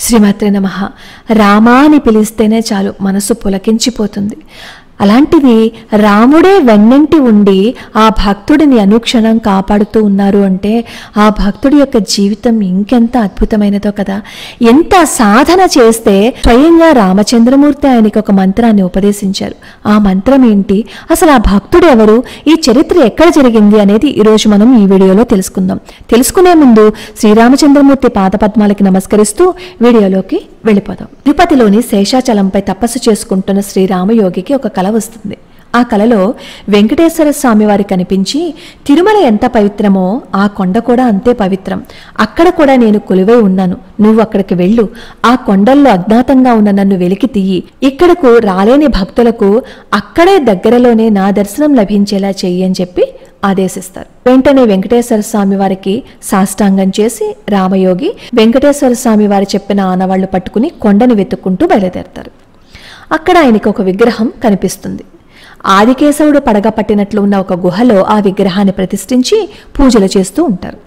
శ్రీమాత్రే నమః. రామా అని పిలిస్తేనే చాలు మనసు పులకించిపోతుంది. అలాంటిది రాముడే వెన్నంటి ఉండి ఆ భక్తుడిని అనుక్షణం కాపాడుతూ ఉన్నారు అంటే ఆ భక్తుడి యొక్క జీవితం ఇంకెంత అద్భుతమైనదో కదా. ఎంత సాధన చేస్తే స్వయంగా రామచంద్రమూర్తి ఆయనకి ఒక మంత్రాన్ని ఉపదేశించారు. ఆ మంత్రం ఏంటి, అసలు ఆ భక్తుడు ఎవరు, ఈ చరిత్ర ఎక్కడ జరిగింది అనేది ఈరోజు మనం ఈ వీడియోలో తెలుసుకుందాం. తెలుసుకునే ముందు శ్రీరామచంద్రమూర్తి పాదపద్మాలకి నమస్కరిస్తూ వీడియోలోకి వెళ్ళిపోదాం. తిరుపతిలోని శేషాచలంపై తపస్సు చేసుకుంటున్న శ్రీరామయోగికి ఒక కల వస్తుంది. ఆ కలలో వెంకటేశ్వర స్వామి వారి కనిపించి, తిరుమల ఎంత పవిత్రమో ఆ కొండ కూడా అంతే పవిత్రం, అక్కడ కూడా నేను కొలువై ఉన్నాను, నువ్వు అక్కడికి వెళ్ళు, ఆ కొండల్లో అజ్ఞాతంగా ఉన్న నన్ను వెలికి తీయి, ఇక్కడకు రాలేని భక్తులకు అక్కడే దగ్గరలోనే నా దర్శనం లభించేలా చెయ్యి అని చెప్పి ఆదేశిస్తారు. వెంటనే వెంకటేశ్వర స్వామి వారికి సాష్టాంగం చేసి రామయోగి వెంకటేశ్వర స్వామి వారు చెప్పిన ఆనవాళ్లు పట్టుకుని కొండను వెతుక్కుంటూ బయలుదేరతారు. అక్కడ ఆయనకు ఒక విగ్రహం కనిపిస్తుంది. ఆదికేశవుడు పడగ పట్టినట్లు ఉన్న ఒక గుహలో ఆ విగ్రహాన్ని ప్రతిష్ఠించి పూజలు చేస్తూ ఉంటారు.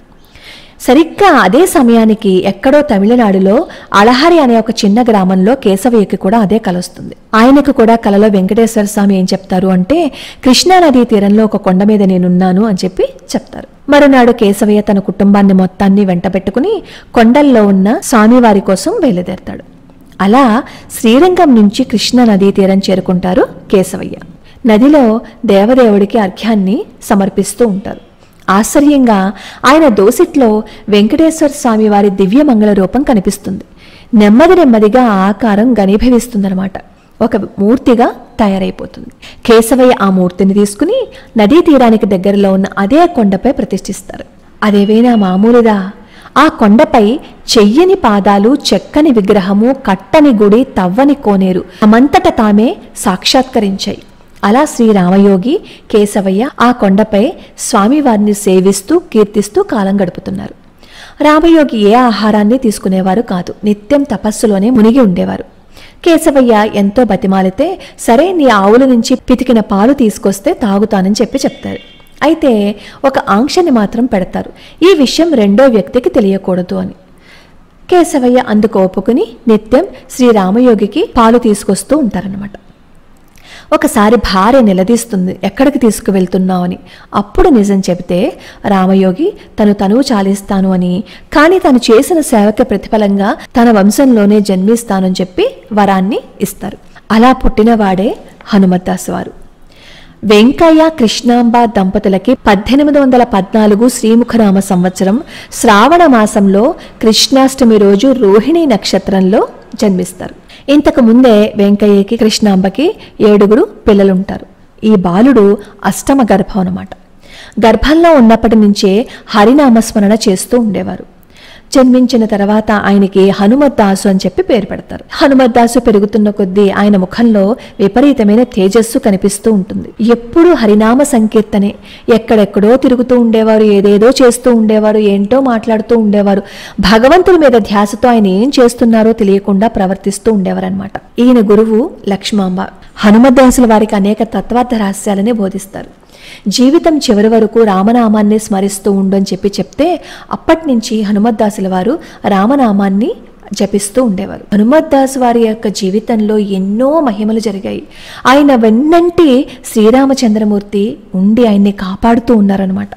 సరిగ్గా అదే సమయానికి ఎక్కడో తమిళనాడులో అళహరి అనే ఒక చిన్న గ్రామంలో కేశవయ్యకి కూడా అదే కల వస్తుంది. ఆయనకు కూడా కలలో వెంకటేశ్వర స్వామి ఏం చెప్తారు అంటే, కృష్ణానదీ తీరంలో ఒక కొండ మీద నేనున్నాను అని చెప్పి చెప్తారు. మరునాడు కేశవయ్య తన కుటుంబాన్ని మొత్తాన్ని వెంటబెట్టుకుని కొండల్లో ఉన్న స్వామివారి కోసం బయలుదేరతాడు. అలా శ్రీరంగం నుంచి కృష్ణా నదీ తీరం చేరుకుంటారు కేశవయ్య. నదిలో దేవదేవుడికి అర్ఘ్యాన్ని సమర్పిస్తూ ఉంటారు. ఆశ్చర్యంగా ఆయన దోసిట్లో వెంకటేశ్వర స్వామి వారి దివ్యమంగళ రూపం కనిపిస్తుంది. నెమ్మది నెమ్మదిగా ఆకారం ఘనీభవిస్తుందన్నమాట. ఒక మూర్తిగా తయారైపోతుంది. కేశవయ్య ఆ మూర్తిని తీసుకుని నదీ తీరానికి దగ్గరలో ఉన్న అదే కొండపై ప్రతిష్ఠిస్తారు. అదేవైనా మామూలుదా? ఆ కొండపై చెయ్యని పాదాలు, చెక్కని విగ్రహము, కట్టని గుడి, తవ్వని కోనేరు అమంతట తామే సాక్షాత్కరించాయి. అలా శ్రీరామయోగి కేశవయ్య ఆ కొండపై స్వామివారిని సేవిస్తూ కీర్తిస్తూ కాలం గడుపుతున్నారు. రామయోగి ఏ ఆహారాన్ని తీసుకునేవారు కాదు. నిత్యం తపస్సులోనే మునిగి ఉండేవారు. కేశవయ్య ఎంతో బతిమాలితే, సరే నీ ఆవుల నుంచి పితికిన పాలు తీసుకొస్తే తాగుతానని చెప్తారు. అయితే ఒక ఆంక్షని మాత్రం పెడతారు, ఈ విషయం రెండో వ్యక్తికి తెలియకూడదు అని. కేశవయ్య అందుకు ఒప్పుకుని నిత్యం శ్రీరామయోగికి పాలు తీసుకొస్తూ ఉంటారన్నమాట. ఒకసారి భార్య నిలదీస్తుంది, ఎక్కడికి తీసుకువెళ్తున్నావు అని. అప్పుడు నిజం చెబితే రామయోగి తనువు చాలిస్తాను అని, కానీ తను చేసిన సేవకి ప్రతిఫలంగా తన వంశంలోనే జన్మిస్తానని చెప్పి వరాన్ని ఇస్తారు. అలా పుట్టినవాడే హనుమద్దాసు వారు. వెంకయ్య కృష్ణాంబ దంపతులకి 1814 శ్రీముఖనామ సంవత్సరం శ్రావణ మాసంలో కృష్ణాష్టమి రోజు రోహిణి నక్షత్రంలో జన్మిస్తారు. ఇంతకు ముందే వెంకయ్యకి కృష్ణాంబకి 7 పిల్లలుంటారు. ఈ బాలుడు అష్టమ గర్భం అన్నమాట. గర్భంలో ఉన్నప్పటి నుంచే హరినామస్మరణ చేస్తూ ఉండేవారు. జన్మించిన తర్వాత ఆయనకి హనుమద్దాసు అని చెప్పి పేరు పెడతారు. హనుమద్దాసు పెరుగుతున్న కొద్దీ ఆయన ముఖంలో విపరీతమైన తేజస్సు కనిపిస్తూ ఉంటుంది. ఎప్పుడూ హరినామ సంకీర్తనే. ఎక్కడెక్కడో తిరుగుతూ ఉండేవారు, ఏదేదో చేస్తూ ఉండేవారు, ఏంటో మాట్లాడుతూ ఉండేవారు. భగవంతుడి మీద ధ్యాసతో ఆయన ఏం చేస్తున్నారో తెలియకుండా ప్రవర్తిస్తూ ఉండేవారనమాట. ఈయన గురువు లక్ష్మాంబ. హనుమద్దాసుల వారికి అనేక తత్వార్థ రహస్యాలని బోధిస్తారు. జీవితం చివరి వరకు రామనామాన్ని స్మరిస్తూ ఉండని చెప్తే అప్పటి నుంచి హనుమద్దాసుల వారు రామనామాన్ని జపిస్తూ ఉండేవారు. హనుమద్దాసు వారి యొక్క జీవితంలో ఎన్నో మహిమలు జరిగాయి. ఆయన వెన్నంటి శ్రీరామచంద్రమూర్తి ఉండి ఆయన్ని కాపాడుతూ ఉన్నారనమాట.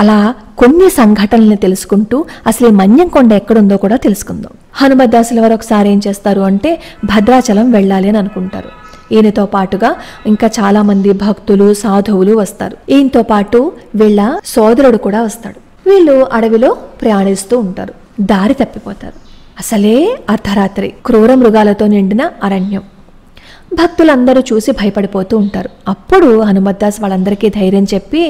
అలా కొన్ని సంఘటనల్ని తెలుసుకుంటూ అసలు ఈ మన్యం కొండ ఎక్కడుందో కూడా తెలుసుకుందాం. హనుమద్దాసుల వారు ఒకసారి ఏం చేస్తారు అంటే భద్రాచలం వెళ్ళాలి అని అనుకుంటారు. ఈయనతో పాటుగా ఇంకా చాలా మంది భక్తులు, సాధువులు వస్తారు. ఈయనతో పాటు వీళ్ళ సోదరుడు కూడా వస్తాడు. వీళ్ళు అడవిలో ప్రయాణిస్తూ ఉంటారు. దారి తప్పిపోతారు. అసలే అర్ధరాత్రి, క్రూర మృగాలతో నిండిన అరణ్యం. భక్తులందరూ చూసి భయపడిపోతూ ఉంటారు. అప్పుడు హనుమద్దాస్ వాళ్ళందరికీ ధైర్యం చెప్పి,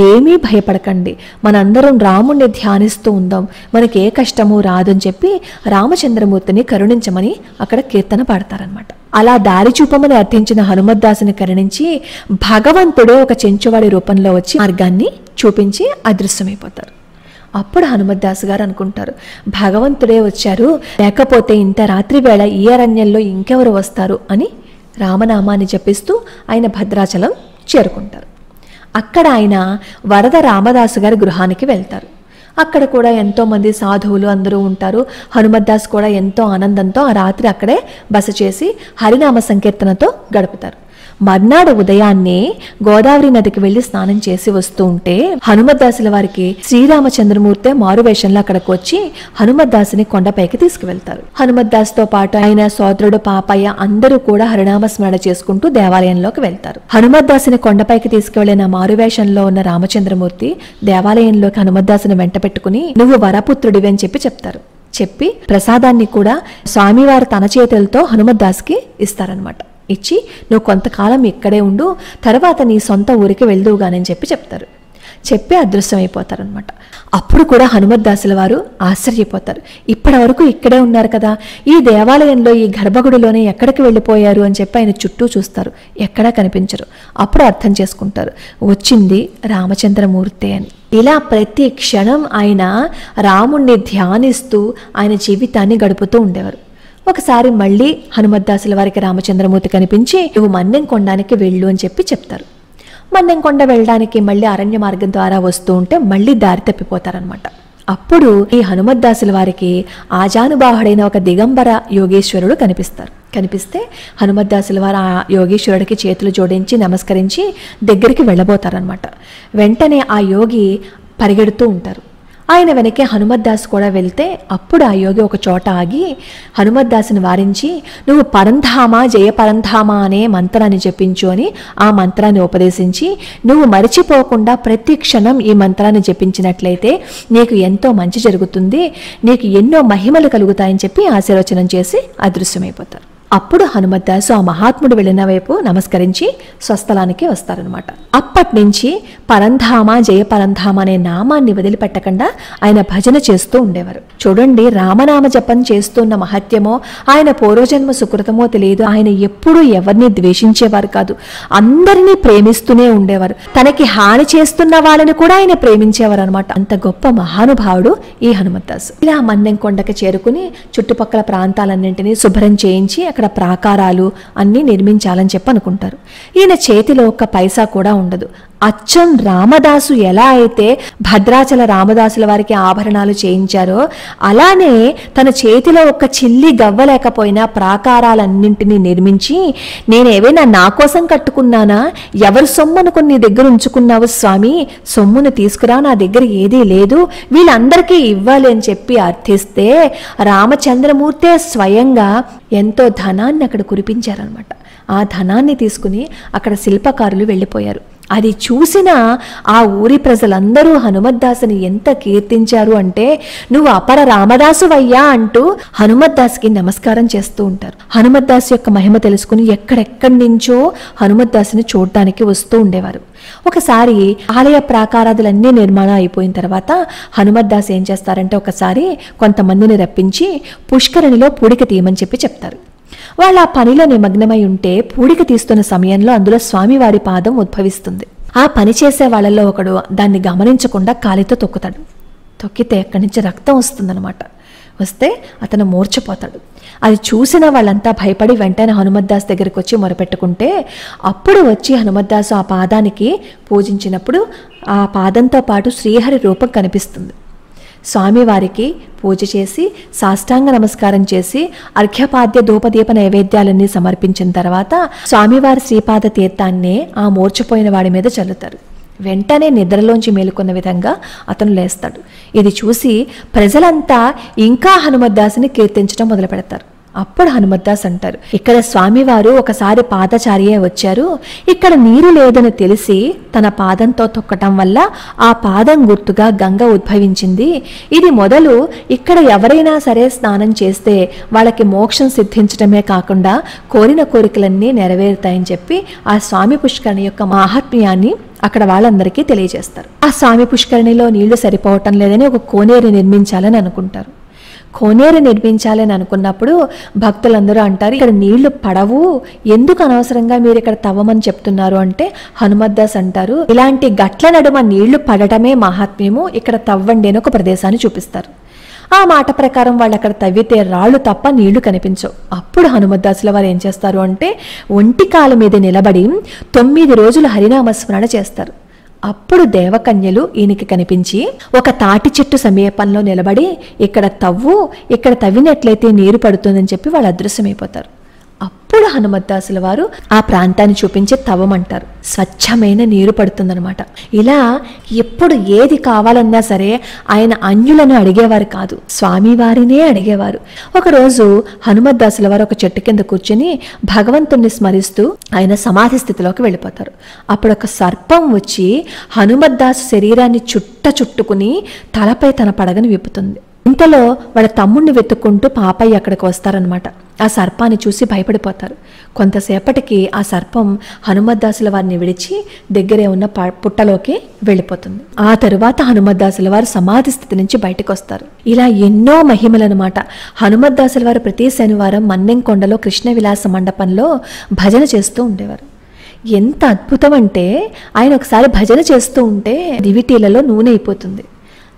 ఏమీ భయపడకండి, మనందరం రాముణ్ణి ధ్యానిస్తూ ఉందాం, మనకి ఏ కష్టమూ రాదని చెప్పి రామచంద్రమూర్తిని కరుణించమని అక్కడ కీర్తన పాడతారనమాట. అలా దారి చూపమని అర్థించిన హనుమద్దాసుని కరుణించి భగవంతుడే ఒక చెంచువాడి రూపంలో వచ్చి మార్గాన్ని చూపించి అదృశ్యమైపోతారు. అప్పుడు హనుమద్దాసు గారు అనుకుంటారు, భగవంతుడే వచ్చారు, లేకపోతే ఇంత రాత్రి వేళ ఈ అరణ్యంలో ఇంకెవరు వస్తారు అని రామనామాన్ని జపిస్తూ ఆయన భద్రాచలం చేరుకుంటారు. అక్కడ ఆయన వరద రామదాసు గారి గృహానికి వెళ్తారు. అక్కడ కూడా ఎంతో మంది సాధువులు అందరూ ఉంటారు. హనుమద్దాస్ కూడా ఎంతో ఆనందంతో ఆ రాత్రి అక్కడే బస చేసి హరినామ సంకీర్తనతో గడుపుతారు. మర్నాడు ఉదయాన్నే గోదావరి నదికి వెళ్లి స్నానం చేసి వస్తూ ఉంటే హనుమద్దాసుల వారికి శ్రీరామచంద్రమూర్తి మారువేషంలో అక్కడికి వచ్చి హనుమద్దాసుని కొండపైకి తీసుకువెళ్తారు. హనుమద్దాస్తో పాటు ఆయన సోదరుడు పాపయ్య అందరూ కూడా హరినామ స్మరణ చేసుకుంటూ దేవాలయంలోకి వెళ్తారు. హనుమద్దాసుని కొండపైకి తీసుకువెళ్లిన మారువేషంలో ఉన్న రామచంద్రమూర్తి దేవాలయంలోకి హనుమద్దాసుని వెంట పెట్టుకుని నువ్వు వరపుత్రుడివి అని చెప్తారు. చెప్పి ప్రసాదాన్ని కూడా స్వామివారు తన చేతులతో హనుమద్దాస్కి ఇస్తారనమాట. ఇచ్చి నువ్వు కొంతకాలం ఇక్కడే ఉండు, తర్వాత నీ సొంత ఊరికి వెళ్దువుగానని చెప్తారు. చెప్పి అదృశ్యమైపోతారనమాట. అప్పుడు కూడా హనుమద్దాసుల వారు ఆశ్చర్యపోతారు. ఇప్పటి వరకు ఇక్కడే ఉన్నారు కదా, ఈ దేవాలయంలో ఈ గర్భగుడిలోనే ఎక్కడికి వెళ్ళిపోయారు అని చెప్పి ఆయన చుట్టూ చూస్తారు. ఎక్కడా కనిపించరు. అప్పుడు అర్థం చేసుకుంటారు, వచ్చింది రామచంద్రమూర్తి అని. ఇలా ప్రతి క్షణం ఆయన రాముణ్ణి ధ్యానిస్తూ ఆయన జీవితాన్ని గడుపుతూ ఉండేవారు. ఒకసారి మళ్ళీ హనుమద్దాసుల వారికి రామచంద్రమూర్తి కనిపించి నువ్వు మన్నెంకొండానికి వెళ్ళు అని చెప్తారు. మన్నెంకొండ వెళ్ళడానికి మళ్ళీ అరణ్య మార్గం ద్వారా వస్తూ ఉంటే మళ్ళీ దారి తప్పిపోతారనమాట. అప్పుడు ఈ హనుమద్దాసుల వారికి ఆజానుబాహుడైన ఒక దిగంబర యోగేశ్వరుడు కనిపిస్తే హనుమద్దాసుల వారు ఆ యోగేశ్వరుడికి చేతులు జోడించి నమస్కరించి దగ్గరికి వెళ్ళబోతారనమాట. వెంటనే ఆ యోగి పరిగెడుతూ ఉంటారు. ఆయన వెనకే హనుమద్దాస్ కూడా వెళ్తే అప్పుడు ఆ యోగి ఒక చోట ఆగి హనుమద్దాసుని వారించి నువ్వు పరంధామ జయ పరంధామ అనే మంత్రాన్ని జపించు అని ఆ మంత్రాన్ని ఉపదేశించి నువ్వు మరిచిపోకుండా ప్రతి క్షణం ఈ మంత్రాన్ని జపించినట్లయితే నీకు ఎంతో మంచి జరుగుతుంది, నీకు ఎన్నో మహిమలు కలుగుతాయని చెప్పి ఆశీర్వచనం చేసి అదృశ్యమైపోతారు. అప్పుడు హనుమద్దాసు ఆ మహాత్ముడు వెళ్ళిన వైపు నమస్కరించి స్వస్థలానికి వస్తారనమాట. అప్పటి నుంచి పరంధామ జయ పరంధామ అనే నామాన్ని వదిలిపెట్టకుండా ఆయన భజన చేస్తూ ఉండేవారు. చూడండి, రామనామ జపం చేస్తున్న మహత్యమో ఆయన పూర్వజన్మ సుకృతమో తెలియదు. ఆయన ఎప్పుడూ ఎవరిని ద్వేషించేవారు కాదు, అందరినీ ప్రేమిస్తూనే ఉండేవారు. తనకి హాని చేస్తున్న వాళ్ళని కూడా ఆయన ప్రేమించేవారు అనమాట. అంత గొప్ప మహానుభావుడు ఈ హనుమద్దాసు. ఇలా మన్నెంకొండకి చేరుకుని చుట్టుపక్కల ప్రాంతాలన్నింటినీ శుభ్రం చేయించి అక్కడ ప్రాకారాలు అన్నీ నిర్మించాలని అనుకుంటారు. ఈయన చేతిలో ఒక్క పైసా కూడా ఉండదు. అచ్చం రామదాసు ఎలా అయితే భద్రాచల రామదాసుల వారికి ఆభరణాలు చేయించారో అలానే తన చేతిలో ఒక్క చిల్లి గవ్వలేకపోయినా ప్రాకారాలన్నింటినీ నిర్మించి నేనేవైనా నా కోసం కట్టుకున్నానా, ఎవరు సొమ్ము అనుకుని నీ దగ్గర ఉంచుకున్నావు స్వామి, సొమ్మును తీసుకురా, నా దగ్గర ఏదీ లేదు, వీళ్ళందరికీ ఇవ్వాలి అని చెప్పి అర్థిస్తే రామచంద్రమూర్తే స్వయంగా ఎంతో ధనాన్ని అక్కడ కురిపించారనమాట. ఆ ధనాన్ని తీసుకుని అక్కడ శిల్పకారులు వెళ్ళిపోయారు. అది చూసిన ఆ ఊరి ప్రజలందరూ హనుమద్దాసుని ఎంత కీర్తించారు అంటే నువ్వు అపర రామదాసువయ్యా అంటూ హనుమద్దాసుకి నమస్కారం చేస్తూ ఉంటారు. హనుమద్దాసు యొక్క మహిమ తెలుసుకుని ఎక్కడెక్కడి నుంచో హనుమద్దాసుని చూడటానికి వస్తూ ఉండేవారు. ఒకసారి ఆలయ ప్రాకారాదులన్నీ నిర్మాణం అయిపోయిన తర్వాత హనుమద్దాసు ఏం చేస్తారంటే ఒకసారి కొంతమందిని రప్పించి పుష్కరిణిలో పూడిక తీయమని చెప్తారు. వాళ్ళు ఆ పనిలో నిమగ్నమై ఉంటే పూడిక తీస్తున్న సమయంలో అందులో స్వామివారి పాదం ఉద్భవిస్తుంది. ఆ పని చేసే వాళ్ళల్లో ఒకడు దాన్ని గమనించకుండా కాలితో తొక్కుతాడు. తొక్కితే అక్కడి నుంచి రక్తం వస్తుందన్నమాట. వస్తే అతను మూర్ఛపోతాడు. అది చూసిన వాళ్ళంతా భయపడి వెంటనే హనుమద్దాస్ దగ్గరికి వచ్చి మొరపెట్టుకుంటే అప్పుడు వచ్చి హనుమద్దాసు ఆ పాదానికి పూజించినప్పుడు ఆ పాదంతో పాటు శ్రీహరి రూపం కనిపిస్తుంది. స్వామివారికి పూజ చేసి సాష్టాంగ నమస్కారం చేసి అర్ఘ్యపాద్య ధూపదీప నైవేద్యాలన్నీ సమర్పించిన తర్వాత స్వామివారి శ్రీపాద తీర్థాన్నే ఆ మూర్ఛపోయిన వాడి మీద చల్లుతారు. వెంటనే నిద్రలోంచి మేలుకున్న విధంగా అతను లేస్తాడు. ఇది చూసి ప్రజలంతా ఇంకా హనుమద్దాసుని కీర్తించడం మొదలు పెడతారు. అప్పుడు హనుమద్దాస్ అంటారు, ఇక్కడ స్వామివారు ఒకసారి పాదచారియే వచ్చారు, ఇక్కడ నీరు లేదని తెలిసి తన పాదంతో తొక్కటం వల్ల ఆ పాదం గుర్తుగా గంగ ఉద్భవించింది. ఇది మొదలు ఇక్కడ ఎవరైనా సరే స్నానం చేస్తే వాళ్ళకి మోక్షం సిద్ధించడమే కాకుండా కోరిన కోరికలన్నీ నెరవేరుతాయని చెప్పి ఆ స్వామి పుష్కరిణి యొక్క మాహాత్మ్యాన్ని అక్కడ వాళ్ళందరికీ తెలియజేస్తారు. ఆ స్వామి పుష్కరిణిలో నీళ్లు సరిపోవటం లేదని ఒక కోనేరు నిర్మించాలని అనుకుంటారు. కోనేరు నిర్మించాలని అనుకున్నప్పుడు భక్తులందరూ అంటారు, ఇక్కడ నీళ్లు పడవు, ఎందుకు అనవసరంగా మీరు ఇక్కడ తవ్వమని చెప్తున్నారు అంటే హనుమద్దాస్ అంటారు, ఇలాంటి గట్ల నడుమ నీళ్లు పడటమే మహాత్మ్యము, ఇక్కడ తవ్వండి అని ఒక ప్రదేశాన్ని చూపిస్తారు. ఆ మాట ప్రకారం వాళ్ళు అక్కడ తవ్వితే రాళ్ళు తప్ప నీళ్లు కనిపించవు. అప్పుడు హనుమద్దాసుల వారు ఏం చేస్తారు అంటే ఒంటి కాలు మీద నిలబడి 9 రోజులు హరినామస్మరణ చేస్తారు. అప్పుడు దేవకన్యలు ఈయనకి కనిపించి ఒక తాటి చెట్టు సమీపంలో నిలబడి ఇక్కడ తవ్వినట్లయితే నీరు పడుతుందని చెప్పి వాళ్ళు అదృశ్యమైపోతారు. అప్పుడు హనుమద్దాసుల వారు ఆ ప్రాంతాన్ని చూపించి తవ్వమంటారు. స్వచ్ఛమైన నీరు పడుతుందనమాట. ఇలా ఎప్పుడు ఏది కావాలన్నా సరే ఆయన అన్యులను అడిగేవారు కాదు, స్వామివారినే అడిగేవారు. ఒకరోజు హనుమద్దాసుల వారు ఒక చెట్టు కింద కూర్చుని భగవంతుణ్ణి స్మరిస్తూ ఆయన సమాధి స్థితిలోకి వెళ్ళిపోతారు. అప్పుడు ఒక సర్పం వచ్చి హనుమద్దాసు శరీరాన్ని చుట్టుకుని తలపై తన పడగను విప్పుతుంది. ఇంతలో వాళ్ళ తమ్ముడిని వెతుక్కుంటూ పాపయ్య అక్కడికి వస్తారనమాట. ఆ సర్పాన్ని చూసి భయపడిపోతారు. కొంతసేపటికి ఆ సర్పం హనుమద్దాసుల వారిని విడిచి దగ్గరే ఉన్న పుట్టలోకి వెళ్ళిపోతుంది. ఆ తరువాత హనుమద్దాసుల వారు సమాధి స్థితి నుంచి బయటకు వస్తారు. ఇలా ఎన్నో మహిమలనమాట. హనుమద్దాసుల వారు ప్రతి శనివారం మన్నెంకొండలో కృష్ణ విలాస మండపంలో భజన చేస్తూ ఉండేవారు. ఎంత అద్భుతం అంటే ఆయన ఒకసారి భజన చేస్తూ ఉంటే దివిటీలలో నూనె అయిపోతుంది.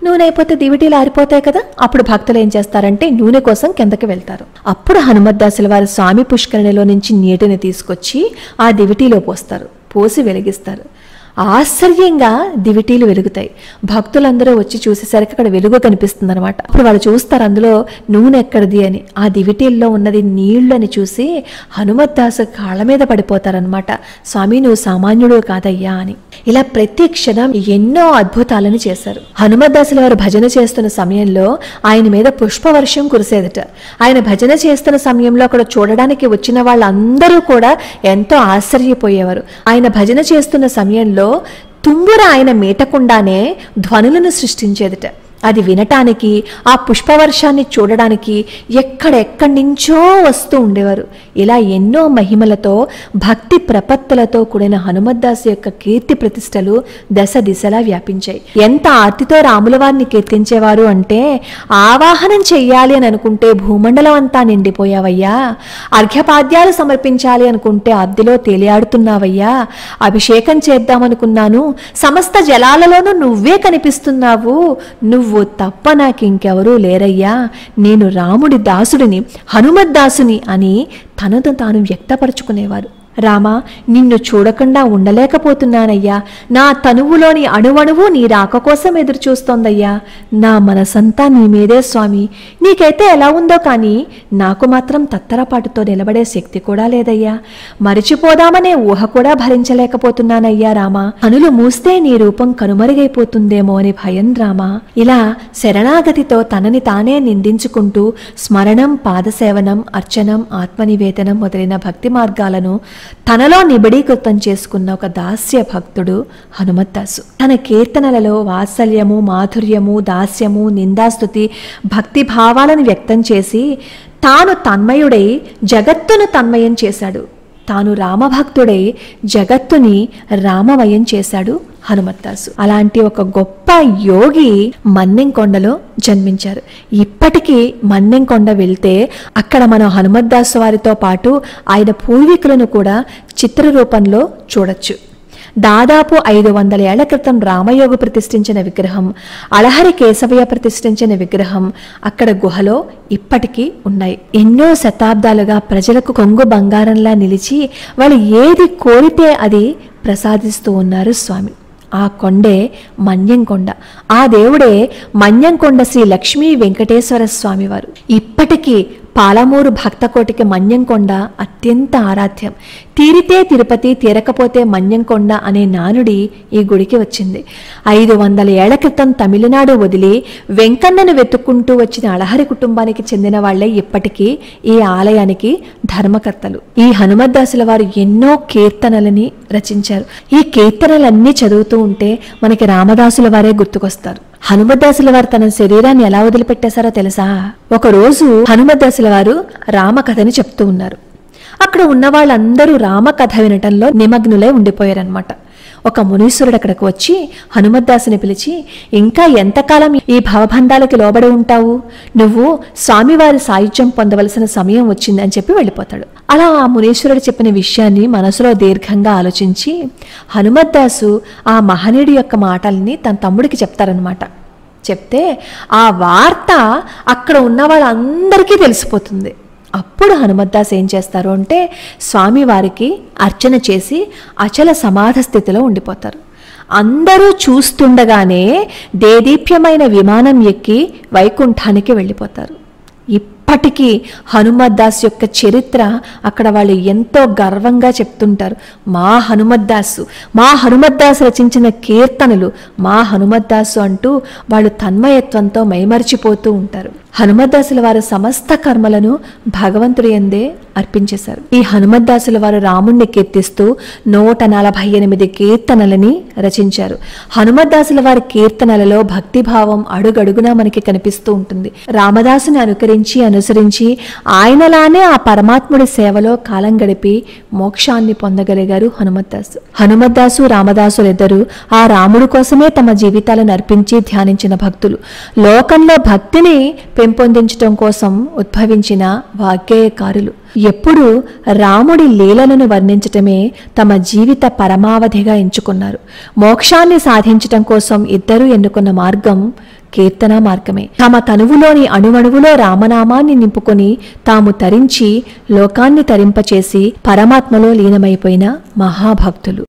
నూనె అయిపోతే దివిటీలు ఆరిపోతాయి కదా. అప్పుడు భక్తులు ఏం చేస్తారంటే నూనె కోసం కిందకి వెళ్తారు. అప్పుడు హనుమద్దాసుల వారు స్వామి పుష్కరిణిలో నుంచి నీటిని తీసుకొచ్చి ఆ దివిటీలో పోసి వెలిగిస్తారు. ఆశ్చర్యంగా దివిటీలు వెలుగుతాయి. భక్తులందరూ వచ్చి చూసేసరికి అక్కడ వెలుగు కనిపిస్తుంది అనమాట. అప్పుడు వాళ్ళు చూస్తారు అందులో నూనె ఎక్కడిది అని. ఆ దివిటీల్లో ఉన్నది నీళ్లు అని చూసి హనుమద్దాసు కాళ్ళ మీద పడిపోతారనమాట. స్వామి నువ్వు సామాన్యుడు కాదయ్యా అని. ఇలా ప్రతి క్షణం ఎన్నో అద్భుతాలను చేశారు. హనుమద్దాసుల వారు భజన చేస్తున్న సమయంలో ఆయన మీద పుష్పవర్షం కురిసేదట. ఆయన భజన చేస్తున్న సమయంలో అక్కడ చూడడానికి వచ్చిన వాళ్ళందరూ కూడా ఎంతో ఆశ్చర్యపోయేవారు. ఆయన భజన చేస్తున్న సమయంలో తుంబుర ఆయన మీటకుండానే ధ్వనులను సృష్టించేదట. అది వినటానికి, ఆ పుష్పవర్షాన్ని చూడడానికి ఎక్కడెక్కడి నుంచో వస్తూ ఉండేవారు. ఇలా ఎన్నో మహిమలతో భక్తి ప్రపత్తులతో కూడిన హనుమద్దాసు యొక్క కీర్తి ప్రతిష్టలు దశ దిశలా వ్యాపించాయి. ఎంత ఆర్తితో రాముల వారిని కీర్తించేవారు అంటే, ఆవాహనం చెయ్యాలి అని అనుకుంటే భూమండలం అంతా నిండిపోయావయ్యా, అర్ఘ్యపాద్యాలు సమర్పించాలి అనుకుంటే అద్దిలో తేలియాడుతున్నావయ్యా, అభిషేకం చేద్దామనుకున్నాను సమస్త జలాలలోనూ నువ్వే కనిపిస్తున్నావు, నువ్వు తప్ప నాకింకెవరూ లేరయ్యా, నేను రాముడి దాసుడిని, హనుమద్దాసుని అని తనను తాను వ్యక్తపరుచుకునేవారు. రామా నిన్ను చూడకుండా ఉండలేకపోతున్నానయ్యా, నా తనువులోని అణువణువు నీ రాక కోసం ఎదురు చూస్తోందయ్యా, నా మనసంతా నీ మీదే స్వామి, నీకైతే ఎలా ఉందో కానీ నాకు మాత్రం తత్తరపాటుతో నిలబడే శక్తి కూడా లేదయ్యా, మరిచిపోదామనే ఊహ కూడా భరించలేకపోతున్నానయ్యా రామా, కనులు మూస్తే నీ రూపం కనుమరుగైపోతుందేమో అని భయం రామా. ఇలా శరణాగతితో తనని తానే నిందించుకుంటూ స్మరణం, పాదసేవనం, అర్చనం, ఆత్మనివేదనం మొదలైన భక్తి మార్గాలను తనలో నిబిడీకృతం చేసుకున్న ఒక దాస్య భక్తుడు హనుమద్దాసు. తన కీర్తనలలో వాత్సల్యము, మాధుర్యము, దాస్యము, నిందాస్తుతి, భక్తి భావాలను వ్యక్తం చేసి తాను తన్మయుడై జగత్తును తన్మయం చేశాడు. తాను రామభక్తుడై జగత్తుని రామమయం చేశాడు హనుమద్దాసు. అలాంటి ఒక గొప్ప యోగి మన్నెంకొండలో జన్మించారు. ఇప్పటికీ మన్నెంకొండ వెళ్తే అక్కడ మనం హనుమద్దాసు వారితో పాటు ఆయన పూర్వీకులను కూడా చిత్రరూపంలో చూడొచ్చు. దాదాపు 500 ఏళ్ల క్రితం రామయోగి ప్రతిష్ఠించిన విగ్రహం, అళహరి కేశవయ్య ప్రతిష్ఠించిన విగ్రహం అక్కడ గుహలో ఇప్పటికీ ఉన్నాయి. ఎన్నో శతాబ్దాలుగా ప్రజలకు కొంగు బంగారంలా నిలిచి వాళ్ళు ఏది కోరితే అది ప్రసాదిస్తూ ఉన్నారు స్వామి. ఆ కొండే మన్యంకొండ. ఆ దేవుడే మన్యంకొండ శ్రీ లక్ష్మీ వెంకటేశ్వర స్వామివారు. ఇప్పటికీ పాలమూరు భక్తకోటికి మన్యంకొండ అత్యంత ఆరాధ్యం. తీరితే తిరుపతి, తీరకపోతే మన్యంకొండ అనే నానుడి ఈ గుడికి వచ్చింది. 500 ఏళ్ల క్రితం తమిళనాడు వదిలి వెంకన్నను వెతుక్కుంటూ వచ్చిన అళహరి కుటుంబానికి చెందిన వాళ్లే ఇప్పటికీ ఈ ఆలయానికి ధర్మకర్తలు. ఈ హనుమద్దాసుల వారు ఎన్నో కీర్తనలని రచించారు. ఈ కీర్తనలన్నీ చదువుతూ ఉంటే మనకి రామదాసుల వారే గుర్తుకొస్తారు. హనుమద్దాసుల వారు తన శరీరాన్ని ఎలా వదిలిపెట్టేశారో తెలుసా? ఒకరోజు హనుమద్దాసుల వారు రామకథని చెప్తూ ఉన్నారు. అక్కడ ఉన్న వాళ్ళందరూ రామకథ వినటంలో నిమగ్నులై ఉండిపోయారనమాట. ఒక మునీశ్వరుడు అక్కడికి వచ్చి హనుమద్దాసుని పిలిచి, ఇంకా ఎంతకాలం ఈ భవబంధాలకి లోబడి ఉంటావు, నువ్వు స్వామివారి సాయుధ్యం పొందవలసిన సమయం వచ్చింది అని చెప్పి వెళ్ళిపోతాడు. అలా ఆ మునీశ్వరుడు చెప్పిన విషయాన్ని మనసులో దీర్ఘంగా ఆలోచించి హనుమద్దాసు ఆ మహనీయుడి యొక్క మాటల్ని తన తమ్ముడికి చెప్తారనమాట. చెప్తే ఆ వార్త అక్కడ ఉన్న వాళ్ళందరికీ తెలిసిపోతుంది. అప్పుడు హనుమద్దాస్ ఏం చేస్తారు అంటే స్వామివారికి అర్చన చేసి అచల సమాధ స్థితిలో ఉండిపోతారు. అందరూ చూస్తుండగానే దేదీప్యమైన విమానం ఎక్కి వైకుంఠానికి వెళ్ళిపోతారు. ఇప్పటికీ హనుమద్దాస్ యొక్క చరిత్ర అక్కడ వాళ్ళు ఎంతో గర్వంగా చెప్తుంటారు. మా హనుమద్దాసు రచించిన కీర్తనలు, మా హనుమద్దాసు అంటూ వాళ్ళు తన్మయత్వంతో మైమర్చిపోతూ ఉంటారు. హనుమద్దాసుల వారు సమస్త కర్మలను భగవంతుడి యందే అర్పించేశారు. ఈ హనుమద్దాసుల వారు రాముణ్ణి కీర్తిస్తూ 148 కీర్తనలని రచించారు. హనుమద్దాసుల వారి కీర్తనలలో భక్తిభావం అడుగడుగునా మనకి కనిపిస్తూ ఉంటుంది. రామదాసుని అనుసరించి ఆయనలానే ఆ పరమాత్ముడి సేవలో కాలం గడిపి మోక్షాన్ని పొందగలిగారు హనుమద్దాసు రామదాసులిద్దరూ ఆ రాముడి కోసమే తమ జీవితాలను అర్పించి ధ్యానించిన భక్తులు. లోకంలో భక్తిని పెంపొందించటం కోసం ఉద్భవించిన వాగ్గేయకారులు. ఎప్పుడూ రాముడి లీలలను వర్ణించటమే తమ జీవిత పరమావధిగా ఎంచుకున్నారు. మోక్షాన్ని సాధించటం కోసం ఇద్దరూ ఎన్నుకున్న మార్గం కీర్తన మార్గమే. తమ తనువులోని అణువణువులో రామనామాన్ని నింపుకొని తాము తరించి లోకాన్ని తరింపచేసి పరమాత్మలో లీనమైపోయిన మహాభక్తులు.